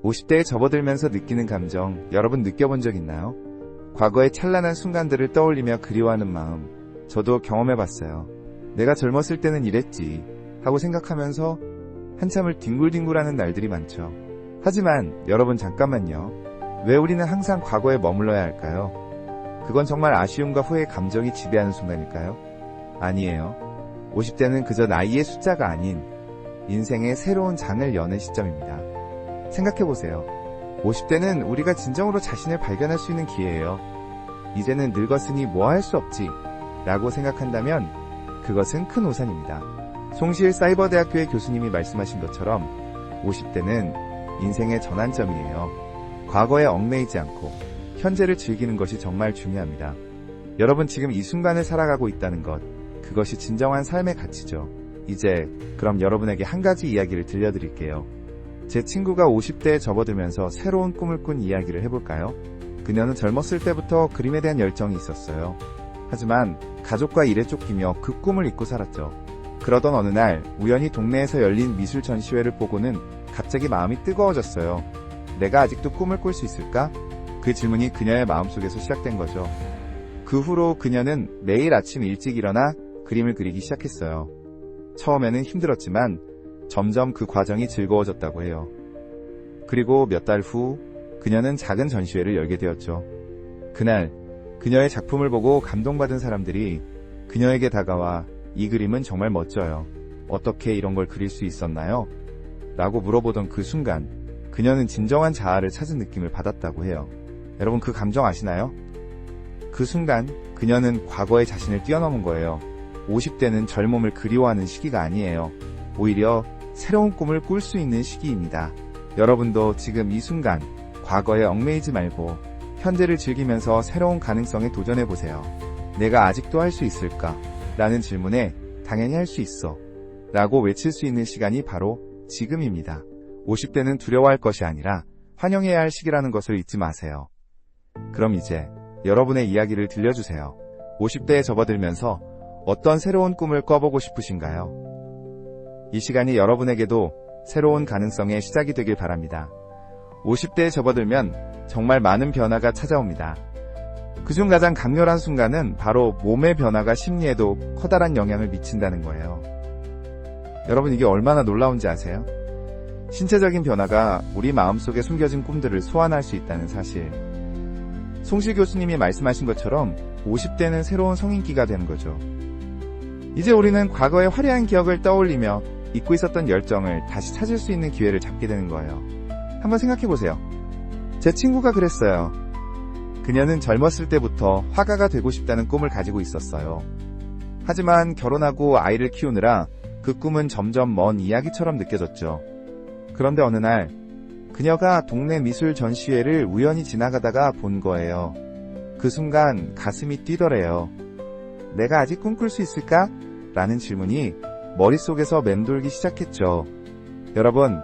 50대에 접어들면서 느끼는 감정, 여러분 느껴본 적 있나요? 과거의 찬란한 순간들을 떠올리며 그리워하는 마음, 저도 경험해봤어요. 내가 젊었을 때는 이랬지 하고 생각하면서 한참을 뒹굴뒹굴하는 날들이 많죠. 하지만 여러분 잠깐만요. 왜 우리는 항상 과거에 머물러야 할까요? 그건 정말 아쉬움과 후회의 감정이 지배하는 순간일까요? 아니에요. 50대는 그저 나이의 숫자가 아닌 인생의 새로운 장을 여는 시점입니다. 생각해보세요. 50대는 우리가 진정으로 자신을 발견할 수 있는 기회예요. 이제는 늙었으니 뭐 할 수 없지 라고 생각한다면 그것은 큰 오산입니다. 송시일 사이버대학교의 교수님이 말씀하신 것처럼 50대는 인생의 전환점이에요. 과거에 얽매이지 않고 현재를 즐기는 것이 정말 중요합니다. 여러분 지금 이 순간을 살아가고 있다는 것, 그것이 진정한 삶의 가치죠. 이제 그럼 여러분에게 한 가지 이야기를 들려드릴게요. 제 친구가 50대에 접어들면서 새로운 꿈을 꾼 이야기를 해볼까요? 그녀는 젊었을 때부터 그림에 대한 열정이 있었어요. 하지만 가족과 일에 쫓기며 그 꿈을 잊고 살았죠. 그러던 어느 날 우연히 동네에서 열린 미술 전시회를 보고는 갑자기 마음이 뜨거워졌어요. 내가 아직도 꿈을 꿀 수 있을까? 그 질문이 그녀의 마음속에서 시작된 거죠. 그 후로 그녀는 매일 아침 일찍 일어나 그림을 그리기 시작했어요. 처음에는 힘들었지만 점점 그 과정이 즐거워졌다고 해요. 그리고 몇 달 후 그녀는 작은 전시회를 열게 되었죠. 그날 그녀의 작품을 보고 감동받은 사람들이 그녀에게 다가와 이 그림은 정말 멋져요. 어떻게 이런 걸 그릴 수 있었나요? 라고 물어보던 그 순간 그녀는 진정한 자아를 찾은 느낌을 받았다고 해요. 여러분 그 감정 아시나요? 그 순간 그녀는 과거의 자신을 뛰어넘은 거예요. 50대는 젊음을 그리워하는 시기가 아니에요. 오히려 새로운 꿈을 꿀 수 있는 시기입니다. 여러분도 지금 이 순간 과거에 얽매이지 말고 현재를 즐기면서 새로운 가능성에 도전해보세요. 내가 아직도 할 수 있을까? 라는 질문에 당연히 할 수 있어 라고 외칠 수 있는 시간이 바로 지금입니다. 50대는 두려워할 것이 아니라 환영해야 할 시기라는 것을 잊지 마세요. 그럼 이제 여러분의 이야기를 들려주세요. 50대에 접어들면서 어떤 새로운 꿈을 꿔보고 싶으신가요? 이 시간이 여러분에게도 새로운 가능성의 시작이 되길 바랍니다. 50대에 접어들면 정말 많은 변화가 찾아옵니다. 그중 가장 강렬한 순간은 바로 몸의 변화가 심리에도 커다란 영향을 미친다는 거예요. 여러분 이게 얼마나 놀라운지 아세요? 신체적인 변화가 우리 마음속에 숨겨진 꿈들을 소환할 수 있다는 사실. 송실 교수님이 말씀하신 것처럼 50대는 새로운 성인기가 되는 거죠. 이제 우리는 과거의 화려한 기억을 떠올리며 잊고 있었던 열정을 다시 찾을 수 있는 기회를 잡게 되는 거예요. 한번 생각해보세요. 제 친구가 그랬어요. 그녀는 젊었을 때부터 화가가 되고 싶다는 꿈을 가지고 있었어요. 하지만 결혼하고 아이를 키우느라 그 꿈은 점점 먼 이야기처럼 느껴졌죠. 그런데 어느 날 그녀가 동네 미술 전시회를 우연히 지나가다가 본 거예요. 그 순간 가슴이 뛰더래요. 내가 아직 꿈꿀 수 있을까? 라는 질문이 머릿속에서 맴돌기 시작했죠. 여러분,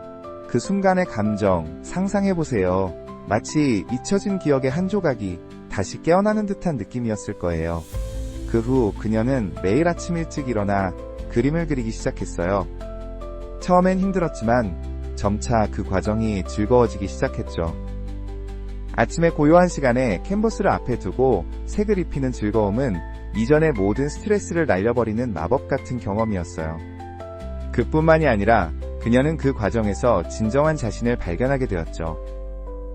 그 순간의 감정 상상해보세요. 마치 잊혀진 기억의 한 조각이 다시 깨어나는 듯한 느낌이었을 거예요. 그 후 그녀는 매일 아침 일찍 일어나 그림을 그리기 시작했어요. 처음엔 힘들었지만 점차 그 과정이 즐거워지기 시작했죠. 아침의 고요한 시간에 캔버스를 앞에 두고 색을 입히는 즐거움은 이전의 모든 스트레스를 날려버리는 마법 같은 경험이었어요. 그뿐만이 아니라 그녀는 그 과정에서 진정한 자신을 발견하게 되었죠.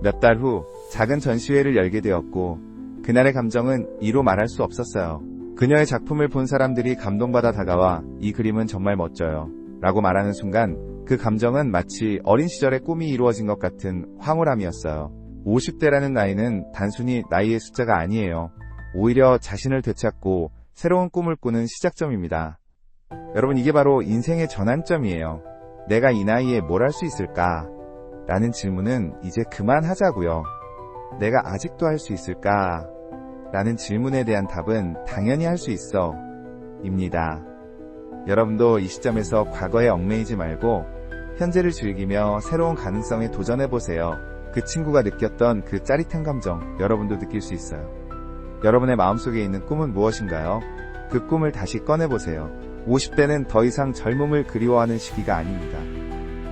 몇 달 후 작은 전시회를 열게 되었고 그날의 감정은 이루 말할 수 없었어요. 그녀의 작품을 본 사람들이 감동받아 다가와 이 그림은 정말 멋져요 라고 말하는 순간 그 감정은 마치 어린 시절의 꿈이 이루어진 것 같은 황홀함이었어요. 50대라는 나이는 단순히 나이의 숫자가 아니에요. 오히려 자신을 되찾고 새로운 꿈을 꾸는 시작점입니다. 여러분 이게 바로 인생의 전환점이에요. 내가 이 나이에 뭘 할 수 있을까? 라는 질문은 이제 그만하자고요. 내가 아직도 할 수 있을까? 라는 질문에 대한 답은 당연히 할 수 있어 입니다. 여러분도 이 시점에서 과거에 얽매이지 말고 현재를 즐기며 새로운 가능성에 도전해보세요. 그 친구가 느꼈던 그 짜릿한 감정 여러분도 느낄 수 있어요. 여러분의 마음속에 있는 꿈은 무엇인가요? 그 꿈을 다시 꺼내보세요. 50대는 더 이상 젊음을 그리워하는 시기가 아닙니다.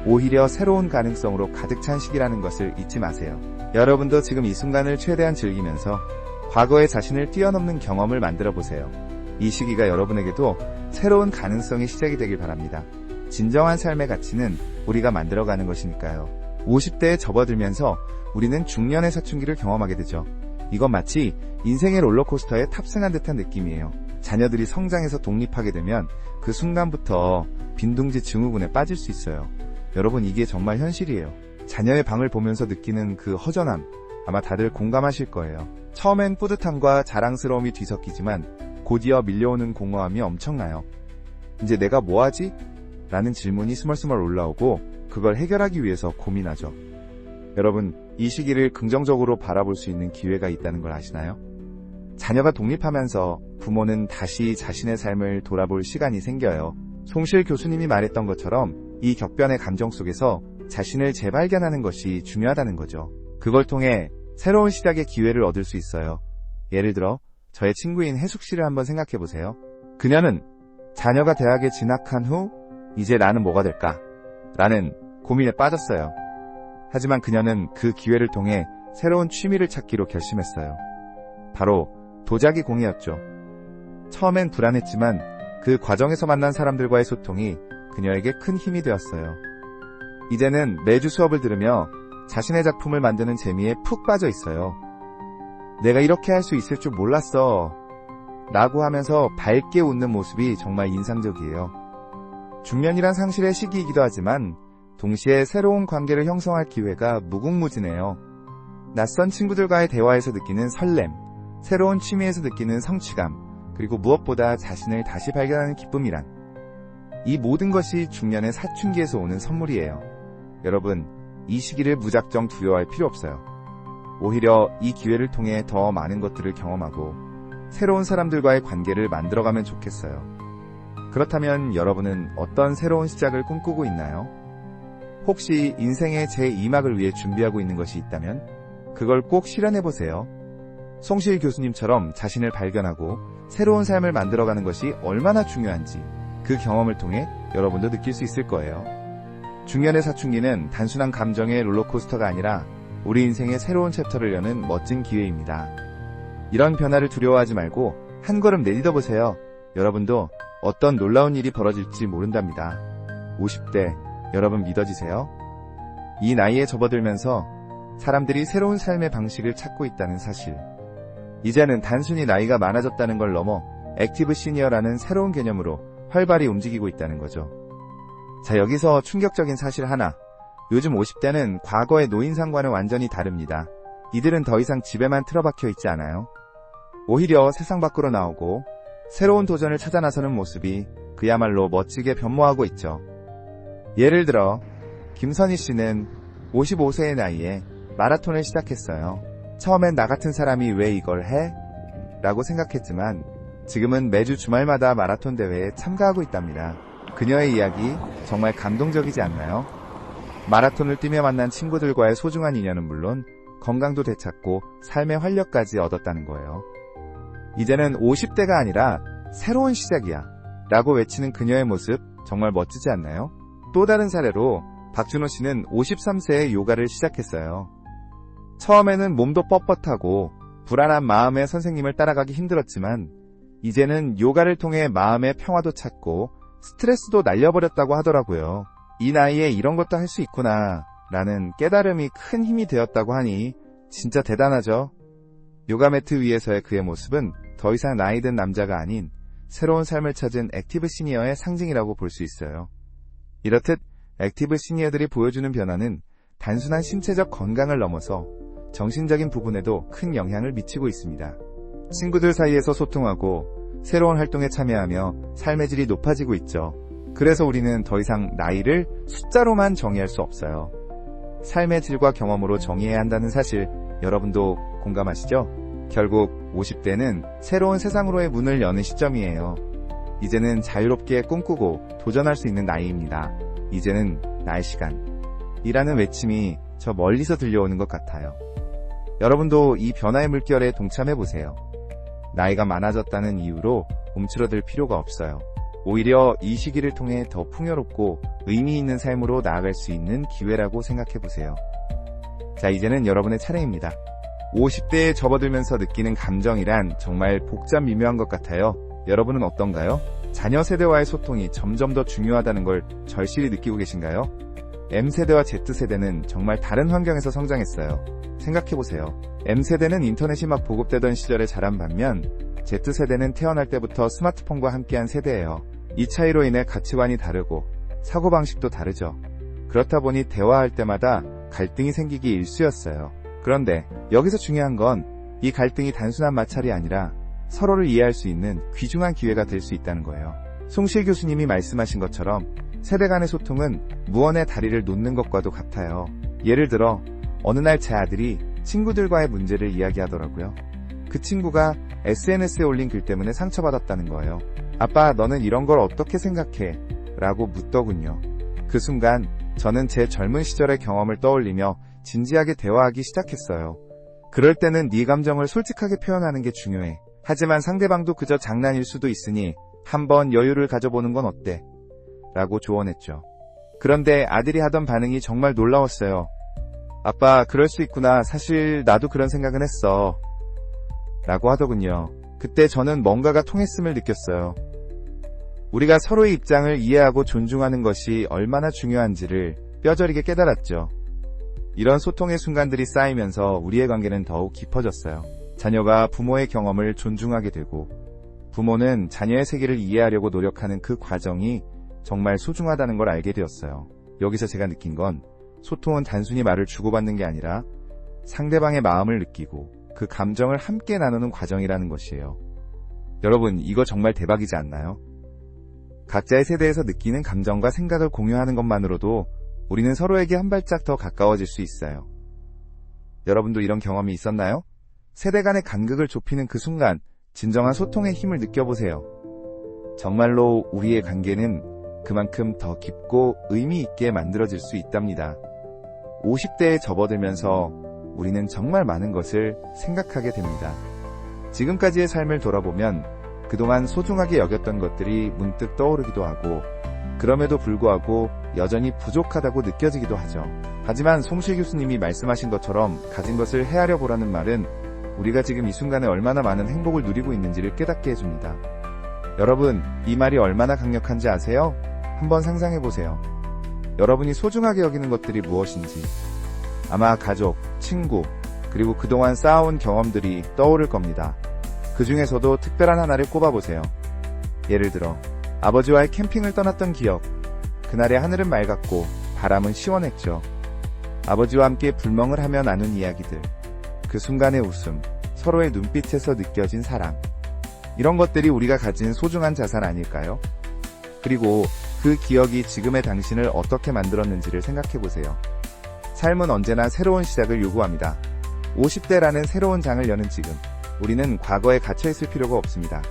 오히려 새로운 가능성으로 가득 찬 시기라는 것을 잊지 마세요. 여러분도 지금 이 순간을 최대한 즐기면서 과거의 자신을 뛰어넘는 경험을 만들어 보세요. 이 시기가 여러분에게도 새로운 가능성의 시작이 되길 바랍니다. 진정한 삶의 가치는 우리가 만들어가는 것이니까요. 50대에 접어들면서 우리는 중년의 사춘기를 경험하게 되죠. 이건 마치 인생의 롤러코스터에 탑승한 듯한 느낌이에요. 자녀들이 성장해서 독립하게 되면 그 순간부터 빈둥지 증후군에 빠질 수 있어요. 여러분, 이게 정말 현실이에요. 자녀의 방을 보면서 느끼는 그 허전함, 아마 다들 공감하실 거예요. 처음엔 뿌듯함과 자랑스러움이 뒤섞이지만 곧이어 밀려오는 공허함이 엄청나요. 이제 내가 뭐하지? 라는 질문이 스멀스멀 올라오고 그걸 해결하기 위해서 고민하죠. 여러분, 이 시기를 긍정적으로 바라볼 수 있는 기회가 있다는 걸 아시나요? 자녀가 독립하면서 부모는 다시 자신의 삶을 돌아볼 시간이 생겨요. 송실 교수님이 말했던 것처럼 이 격변의 감정 속에서 자신을 재발견하는 것이 중요하다는 거죠. 그걸 통해 새로운 시작의 기회를 얻을 수 있어요. 예를 들어 저의 친구인 혜숙 씨를 한번 생각해 보세요. 그녀는 자녀가 대학에 진학한 후 이제 나는 뭐가 될까? 라는 고민에 빠졌어요. 하지만 그녀는 그 기회를 통해 새로운 취미를 찾기로 결심했어요. 바로 도자기 공예였죠. 처음엔 불안했지만 그 과정에서 만난 사람들과의 소통이 그녀에게 큰 힘이 되었어요. 이제는 매주 수업을 들으며 자신의 작품을 만드는 재미에 푹 빠져 있어요. 내가 이렇게 할 수 있을 줄 몰랐어 라고 하면서 밝게 웃는 모습이 정말 인상적이에요. 중년이란 상실의 시기이기도 하지만 동시에 새로운 관계를 형성할 기회가 무궁무진해요. 낯선 친구들과의 대화에서 느끼는 설렘, 새로운 취미에서 느끼는 성취감, 그리고 무엇보다 자신을 다시 발견하는 기쁨이란, 이 모든 것이 중년의 사춘기에서 오는 선물이에요. 여러분, 이 시기를 무작정 두려워할 필요 없어요. 오히려 이 기회를 통해 더 많은 것들을 경험하고 새로운 사람들과의 관계를 만들어가면 좋겠어요. 그렇다면 여러분은 어떤 새로운 시작을 꿈꾸고 있나요? 혹시 인생의 제2막을 위해 준비하고 있는 것이 있다면 그걸 꼭 실현해보세요. 송실 교수님처럼 자신을 발견하고 새로운 삶을 만들어가는 것이 얼마나 중요한지 그 경험을 통해 여러분도 느낄 수 있을 거예요. 중년의 사춘기는 단순한 감정의 롤러코스터가 아니라 우리 인생의 새로운 챕터를 여는 멋진 기회입니다. 이런 변화를 두려워하지 말고 한 걸음 내딛어보세요. 여러분도 어떤 놀라운 일이 벌어질지 모른답니다. 50대, 여러분 믿어지세요? 이 나이에 접어들면서 사람들이 새로운 삶의 방식을 찾고 있다는 사실. 이제는 단순히 나이가 많아졌다는 걸 넘어 액티브 시니어라는 새로운 개념으로 활발히 움직이고 있다는 거죠. 자, 여기서 충격적인 사실 하나. 요즘 50대는 과거의 노인상과는 완전히 다릅니다. 이들은 더 이상 집에만 틀어박혀 있지 않아요. 오히려 세상 밖으로 나오고 새로운 도전을 찾아 나서는 모습이 그야말로 멋지게 변모하고 있죠. 예를 들어 김선희 씨는 55세의 나이에 마라톤을 시작했어요. 처음엔 나 같은 사람이 왜 이걸 해? 라고 생각했지만 지금은 매주 주말마다 마라톤 대회에 참가하고 있답니다. 그녀의 이야기 정말 감동적이지 않나요? 마라톤을 뛰며 만난 친구들과의 소중한 인연은 물론 건강도 되찾고 삶의 활력까지 얻었다는 거예요. 이제는 50대가 아니라 새로운 시작이야 라고 외치는 그녀의 모습 정말 멋지지 않나요? 또 다른 사례로 박준호 씨는 53세에 요가를 시작했어요. 처음에는 몸도 뻣뻣하고 불안한 마음의 선생님을 따라가기 힘들었지만 이제는 요가를 통해 마음의 평화도 찾고 스트레스도 날려버렸다고 하더라고요. 이 나이에 이런 것도 할 수 있구나 라는 깨달음이 큰 힘이 되었다고 하니 진짜 대단하죠. 요가 매트 위에서의 그의 모습은 더 이상 나이 든 남자가 아닌 새로운 삶을 찾은 액티브 시니어의 상징이라고 볼 수 있어요. 이렇듯 액티브 시니어들이 보여주는 변화는 단순한 신체적 건강을 넘어서 정신적인 부분에도 큰 영향을 미치고 있습니다. 친구들 사이에서 소통하고 새로운 활동에 참여하며 삶의 질이 높아지고 있죠. 그래서 우리는 더 이상 나이를 숫자로만 정의할 수 없어요. 삶의 질과 경험으로 정의해야 한다는 사실 여러분도 공감하시죠? 결국 50대는 새로운 세상으로의 문을 여는 시점이에요. 이제는 자유롭게 꿈꾸고 도전할 수 있는 나이입니다. 이제는 나의 시간이라는 외침이 저 멀리서 들려오는 것 같아요. 여러분도 이 변화의 물결에 동참해보세요. 나이가 많아졌다는 이유로 움츠러들 필요가 없어요. 오히려 이 시기를 통해 더 풍요롭고 의미 있는 삶으로 나아갈 수 있는 기회라고 생각해보세요. 자, 이제는 여러분의 차례입니다. 50대에 접어들면서 느끼는 감정이란 정말 복잡 미묘한 것 같아요. 여러분은 어떤가요? 자녀 세대와의 소통이 점점 더 중요하다는 걸 절실히 느끼고 계신가요? M세대와 Z세대는 정말 다른 환경에서 성장했어요. 생각해보세요. M세대는 인터넷이 막 보급되던 시절에 자란 반면 Z세대는 태어날 때부터 스마트폰과 함께한 세대예요. 이 차이로 인해 가치관이 다르고 사고방식도 다르죠. 그렇다 보니 대화할 때마다 갈등이 생기기 일쑤였어요. 그런데 여기서 중요한 건 이 갈등이 단순한 마찰이 아니라 서로를 이해할 수 있는 귀중한 기회가 될 수 있다는 거예요. 송실 교수님이 말씀하신 것처럼 세대 간의 소통은 무언의 다리를 놓는 것과도 같아요. 예를 들어 어느 날 제 아들이 친구들과의 문제를 이야기하더라고요. 그 친구가 SNS에 올린 글 때문에 상처받았다는 거예요. 아빠, 너는 이런 걸 어떻게 생각해? 라고 묻더군요. 그 순간 저는 제 젊은 시절의 경험을 떠올리며 진지하게 대화하기 시작했어요. 그럴 때는 네 감정을 솔직하게 표현하는 게 중요해. 하지만 상대방도 그저 장난일 수도 있으니 한번 여유를 가져보는 건 어때? 라고 조언했죠. 그런데 아들이 하던 반응이 정말 놀라웠어요. 아빠, 그럴 수 있구나. 사실 나도 그런 생각은 했어. 라고 하더군요. 그때 저는 뭔가가 통했음을 느꼈어요. 우리가 서로의 입장을 이해하고 존중하는 것이 얼마나 중요한지를 뼈저리게 깨달았죠. 이런 소통의 순간들이 쌓이면서 우리의 관계는 더욱 깊어졌어요. 자녀가 부모의 경험을 존중하게 되고 부모는 자녀의 세계를 이해하려고 노력하는 그 과정이 정말 소중하다는 걸 알게 되었어요. 여기서 제가 느낀 건 소통은 단순히 말을 주고받는 게 아니라 상대방의 마음을 느끼고 그 감정을 함께 나누는 과정이라는 것이에요. 여러분, 이거 정말 대박이지 않나요? 각자의 세대에서 느끼는 감정과 생각을 공유하는 것만으로도 우리는 서로에게 한 발짝 더 가까워질 수 있어요. 여러분도 이런 경험이 있었나요? 세대 간의 간극을 좁히는 그 순간 진정한 소통의 힘을 느껴보세요. 정말로 우리의 관계는 그만큼 더 깊고 의미 있게 만들어질 수 있답니다. 50대에 접어들면서 우리는 정말 많은 것을 생각하게 됩니다. 지금까지의 삶을 돌아보면 그동안 소중하게 여겼던 것들이 문득 떠오르기도 하고 그럼에도 불구하고 여전히 부족하다고 느껴지기도 하죠. 하지만 송실 교수님이 말씀하신 것처럼 가진 것을 헤아려 보라는 말은 우리가 지금 이 순간에 얼마나 많은 행복을 누리고 있는지를 깨닫게 해줍니다. 여러분, 이 말이 얼마나 강력한지 아세요? 한번 상상해보세요. 여러분이 소중하게 여기는 것들이 무엇인지 아마 가족, 친구, 그리고 그동안 쌓아온 경험들이 떠오를 겁니다. 그 중에서도 특별한 하나를 꼽아보세요. 예를 들어 아버지와의 캠핑을 떠났던 기억. 그날의 하늘은 맑았고 바람은 시원했죠. 아버지와 함께 불멍을 하며 나눈 이야기들. 그 순간의 웃음, 서로의 눈빛에서 느껴진 사랑. 이런 것들이 우리가 가진 소중한 자산 아닐까요? 그리고 그 기억이 지금의 당신을 어떻게 만들었는지를 생각해보세요. 삶은 언제나 새로운 시작을 요구합니다. 50대라는 새로운 장을 여는 지금, 우리는 과거에 갇혀있을 필요가 없습니다.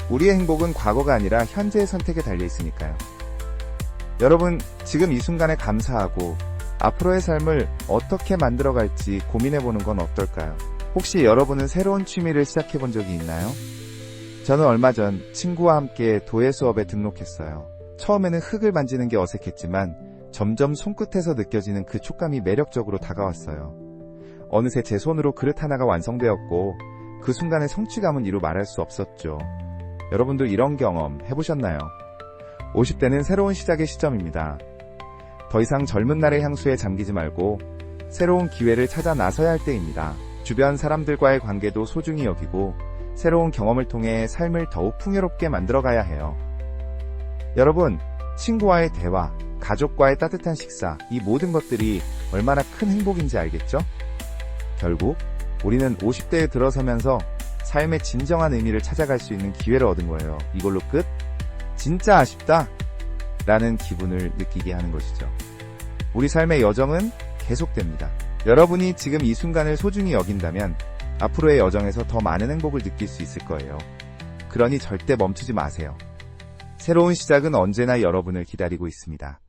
우리의 행복은 과거가 아니라 현재의 선택에 달려있으니까요. 여러분, 지금 이 순간에 감사하고 앞으로의 삶을 어떻게 만들어갈지 고민해보는 건 어떨까요? 혹시 여러분은 새로운 취미를 시작해본 적이 있나요? 저는 얼마 전 친구와 함께 도예 수업에 등록했어요. 처음에는 흙을 만지는 게 어색했지만 점점 손끝에서 느껴지는 그 촉감이 매력적으로 다가왔어요. 어느새 제 손으로 그릇 하나가 완성되었고 그 순간의 성취감은 이루 말할 수 없었죠. 여러분도 이런 경험 해보셨나요? 50대는 새로운 시작의 시점입니다. 더 이상 젊은 날의 향수에 잠기지 말고 새로운 기회를 찾아 나서야 할 때입니다. 주변 사람들과의 관계도 소중히 여기고 새로운 경험을 통해 삶을 더욱 풍요롭게 만들어가야 해요. 여러분, 친구와의 대화, 가족과의 따뜻한 식사, 이 모든 것들이 얼마나 큰 행복인지 알겠죠? 결국 우리는 50대에 들어서면서 삶의 진정한 의미를 찾아갈 수 있는 기회를 얻은 거예요. 이걸로 끝? 진짜 아쉽다! 라는 기분을 느끼게 하는 것이죠. 우리 삶의 여정은 계속됩니다. 여러분이 지금 이 순간을 소중히 여긴다면 앞으로의 여정에서 더 많은 행복을 느낄 수 있을 거예요. 그러니 절대 멈추지 마세요. 새로운 시작은 언제나 여러분을 기다리고 있습니다.